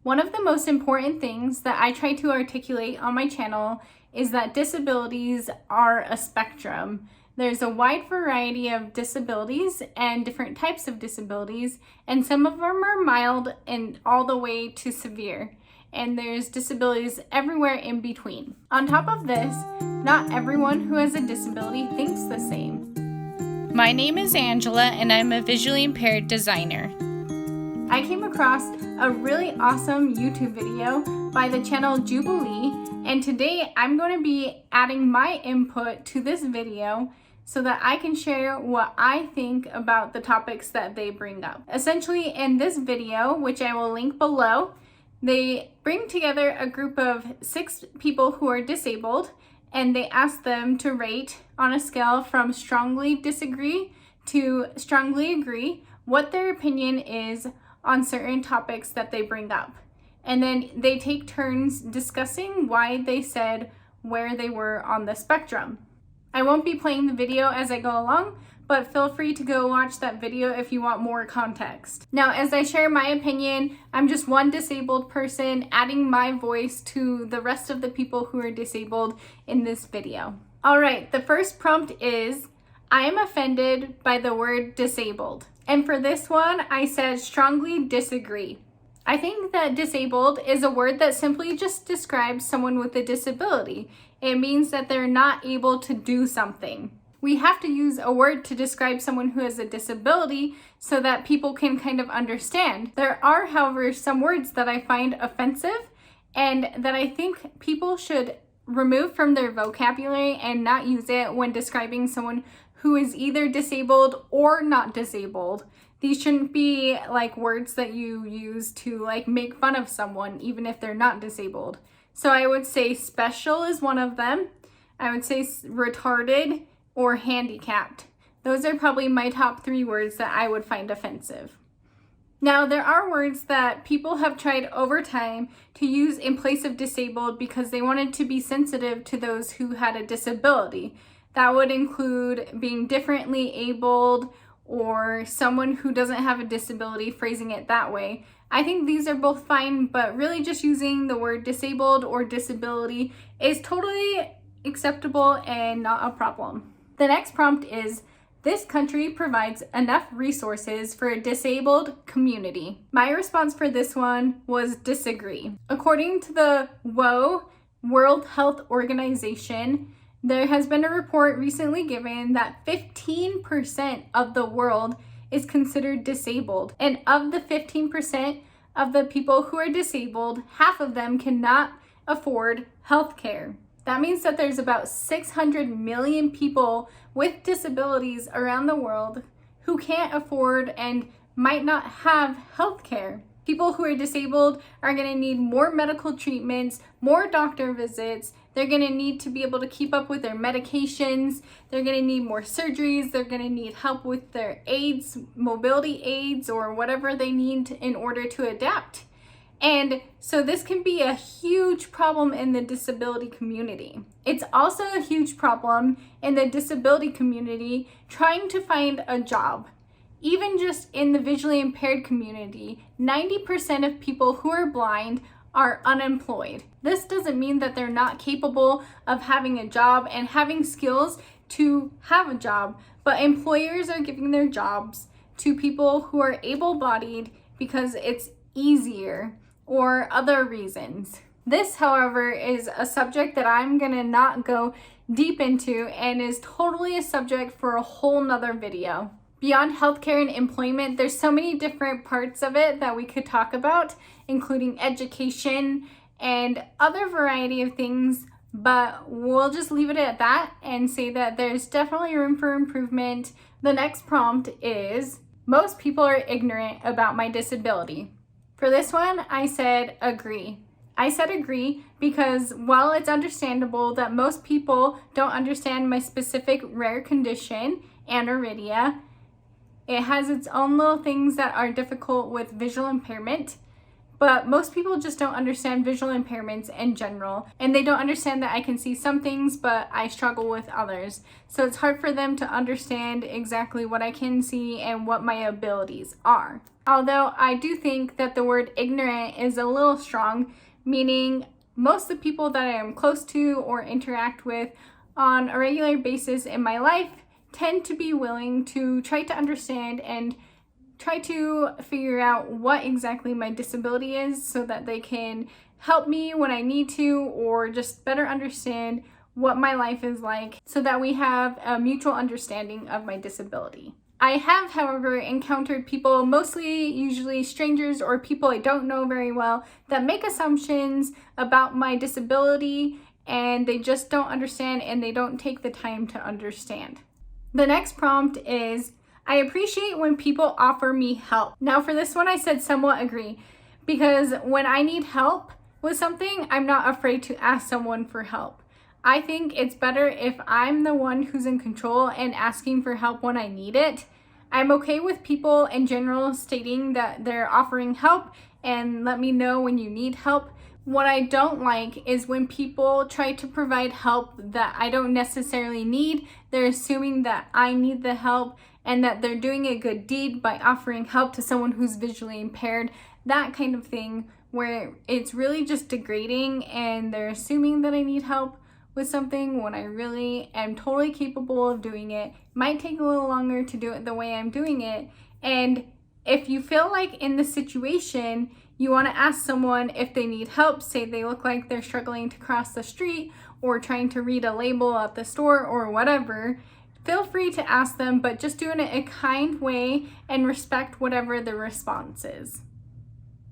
One of the most important things that I try to articulate on my channel is that disabilities are a spectrum. There's a wide variety of disabilities and different types of disabilities, and some of them are mild and all the way to severe. And there's disabilities everywhere in between. On top of this, not everyone who has a disability thinks the same. My name is Angela and I'm a visually impaired designer. I came across a really awesome YouTube video by the channel Jubilee, and today I'm going to be adding my input to this video so that I can share what I think about the topics that they bring up. Essentially, in this video, which I will link below, they bring together a group of 6 people who are disabled, and they ask them to rate on a scale from strongly disagree to strongly agree what their opinion is on certain topics that they bring up. And then they take turns discussing why they said where they were on the spectrum. I won't be playing the video as I go along, but feel free to go watch that video if you want more context. Now, as I share my opinion, I'm just one disabled person adding my voice to the rest of the people who are disabled in this video. All right, the first prompt is, I am offended by the word disabled. And for this one, I said strongly disagree. I think that disabled is a word that simply just describes someone with a disability. It means that they're not able to do something. We have to use a word to describe someone who has a disability so that people can kind of understand. There are, however, some words that I find offensive and that I think people should remove from their vocabulary and not use it when describing someone who is either disabled or not disabled. These shouldn't be like words that you use to like make fun of someone even if they're not disabled. So I would say special is one of them. I would say retarded or handicapped. Those are probably my top 3 words that I would find offensive. Now, there are words that people have tried over time to use in place of disabled because they wanted to be sensitive to those who had a disability. That would include being differently abled or someone who doesn't have a disability, phrasing it that way. I think these are both fine, but really just using the word disabled or disability is totally acceptable and not a problem. The next prompt is, this country provides enough resources for a disabled community. My response for this one was disagree. According to the World Health Organization, there has been a report recently given that 15% of the world is considered disabled. And of the 15% of the people who are disabled, half of them cannot afford health care. That means that there's about 600 million people with disabilities around the world who can't afford and might not have health care. People who are disabled are going to need more medical treatments, more doctor visits. They're going to need to be able to keep up with their medications. They're going to need more surgeries. They're going to need help with their aids, mobility aids, or whatever they need in order to adapt. And so this can be a huge problem in the disability community. It's also a huge problem in the disability community trying to find a job. Even just in the visually impaired community, 90% of people who are blind are unemployed. This doesn't mean that they're not capable of having a job and having skills to have a job, but employers are giving their jobs to people who are able-bodied because it's easier or other reasons. This, however, is a subject that I'm gonna not go deep into and is totally a subject for a whole nother video. Beyond healthcare and employment, there's so many different parts of it that we could talk about, including education and other variety of things, but we'll just leave it at that and say that there's definitely room for improvement. The next prompt is, most people are ignorant about my disability. For this one, I said agree. I said agree because while it's understandable that most people don't understand my specific rare condition, aniridia, it has its own little things that are difficult with visual impairment, but most people just don't understand visual impairments in general, and they don't understand that I can see some things, but I struggle with others. So it's hard for them to understand exactly what I can see and what my abilities are. Although I do think that the word ignorant is a little strong, meaning most of the people that I am close to or interact with on a regular basis in my life tend to be willing to try to understand and try to figure out what exactly my disability is so that they can help me when I need to, or just better understand what my life is like so that we have a mutual understanding of my disability. I have, however, encountered people, mostly usually strangers or people I don't know very well, that make assumptions about my disability and they just don't understand and they don't take the time to understand. The next prompt is, I appreciate when people offer me help. Now for this one, I said somewhat agree, because when I need help with something, I'm not afraid to ask someone for help. I think it's better if I'm the one who's in control and asking for help when I need it. I'm okay with people in general stating that they're offering help and let me know when you need help. What I don't like is when people try to provide help that I don't necessarily need. They're assuming that I need the help and that they're doing a good deed by offering help to someone who's visually impaired. That kind of thing where it's really just degrading and they're assuming that I need help with something when I really am totally capable of doing it. Might take a little longer to do it the way I'm doing it. And if you feel like in this situation, you want to ask someone if they need help, say they look like they're struggling to cross the street or trying to read a label at the store or whatever, feel free to ask them, but just do it in a kind way and respect whatever the response is.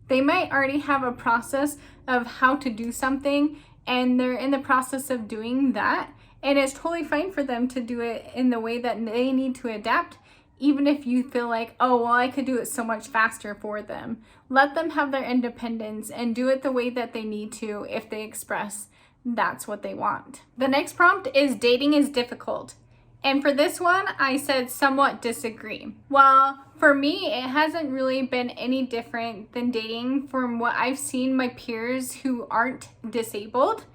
They might already have a process of how to do something and they're in the process of doing that, and it's totally fine for them to do it in the way that they need to adapt, even if you feel like, oh, well, I could do it so much faster for them. Let them have their independence and do it the way that they need to if they express that's what they want. The next prompt is, dating is difficult. And for this one, I said somewhat disagree. Well, for me, it hasn't really been any different than dating from what I've seen my peers who aren't disabled.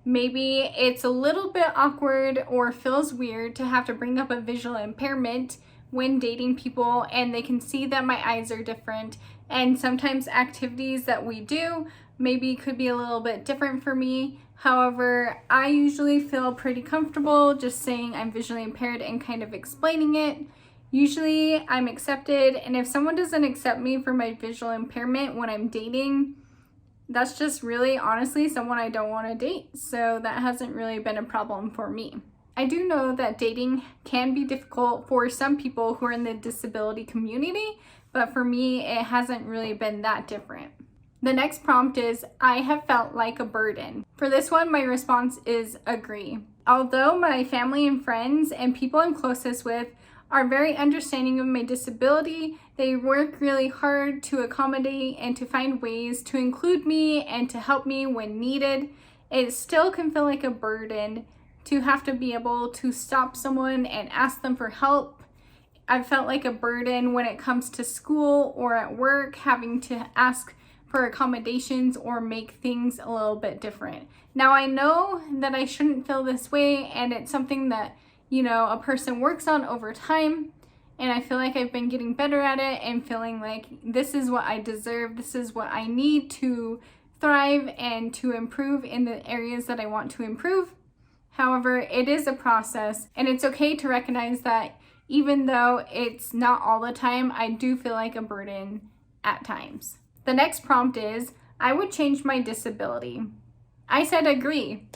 Maybe it's a little bit awkward or feels weird to have to bring up a visual impairment when dating people, and they can see that my eyes are different, and sometimes activities that we do maybe could be a little bit different for me. However, I usually feel pretty comfortable just saying I'm visually impaired and kind of explaining it. Usually I'm accepted, and if someone doesn't accept me for my visual impairment when I'm dating, that's just really honestly someone I don't want to date. So that hasn't really been a problem for me. I do know that dating can be difficult for some people who are in the disability community, but for me, it hasn't really been that different. The next prompt is, I have felt like a burden. For this one, my response is agree. Although my family and friends and people I'm closest with are very understanding of my disability, they work really hard to accommodate and to find ways to include me and to help me when needed. It still can feel like a burden to have to be able to stop someone and ask them for help. I've felt like a burden when it comes to school or at work, having to ask for accommodations or make things a little bit different. Now I know that I shouldn't feel this way, and it's something that, a person works on over time, and I feel like I've been getting better at it and feeling like this is what I deserve, this is what I need to thrive and to improve in the areas that I want to improve. However, it is a process, and it's okay to recognize that even though it's not all the time, I do feel like a burden at times. The next prompt is, I would change my disability. I said agree.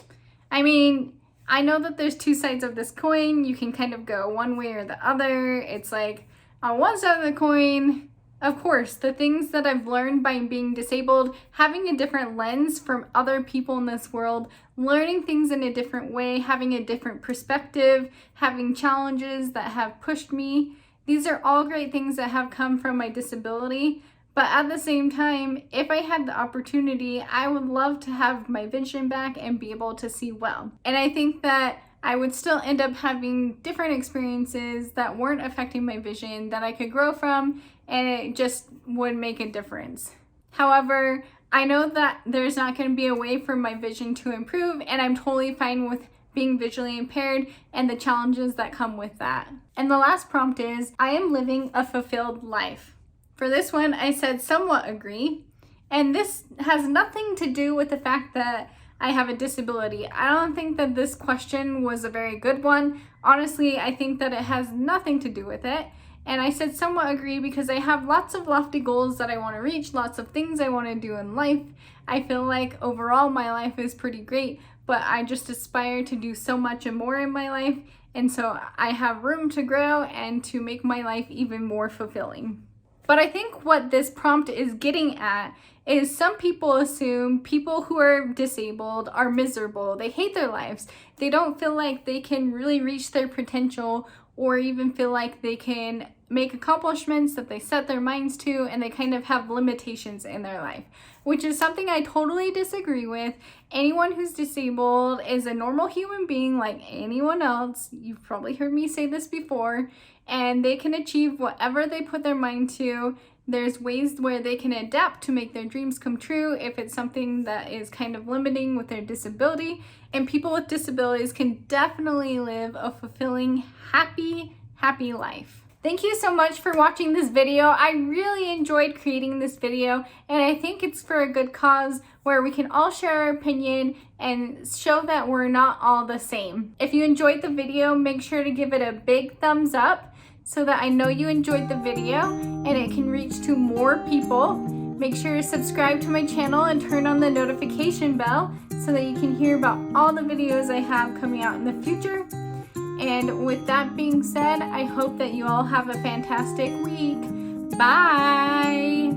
I mean, I know that there's two sides of this coin. You can kind of go one way or the other. It's like, on one side of the coin, of course, the things that I've learned by being disabled, having a different lens from other people in this world, learning things in a different way, having a different perspective, having challenges that have pushed me. These are all great things that have come from my disability. But at the same time, if I had the opportunity, I would love to have my vision back and be able to see well. And I think that I would still end up having different experiences that weren't affecting my vision that I could grow from, and it just would make a difference. However, I know that there's not going to be a way for my vision to improve, and I'm totally fine with being visually impaired and the challenges that come with that. And the last prompt is, I am living a fulfilled life. For this one, I said somewhat agree. And this has nothing to do with the fact that I have a disability. I don't think that this question was a very good one. Honestly, I think that it has nothing to do with it. And I said somewhat agree because I have lots of lofty goals that I want to reach, lots of things I want to do in life. I feel like overall my life is pretty great, but I just aspire to do so much and more in my life. And so I have room to grow and to make my life even more fulfilling. But I think what this prompt is getting at is some people assume people who are disabled are miserable. They hate their lives. They don't feel like they can really reach their potential or even feel like they can make accomplishments that they set their minds to, and they kind of have limitations in their life, which is something I totally disagree with. Anyone who's disabled is a normal human being like anyone else. You've probably heard me say this before, and they can achieve whatever they put their mind to. There's ways where they can adapt to make their dreams come true if it's something that is kind of limiting with their disability. And people with disabilities can definitely live a fulfilling, happy life. Thank you so much for watching this video. I really enjoyed creating this video, and I think it's for a good cause where we can all share our opinion and show that we're not all the same. If you enjoyed the video, make sure to give it a big thumbs up so that I know you enjoyed the video and it can reach to more people. Make sure to subscribe to my channel and turn on the notification bell so that you can hear about all the videos I have coming out in the future. And with that being said, I hope that you all have a fantastic week. Bye!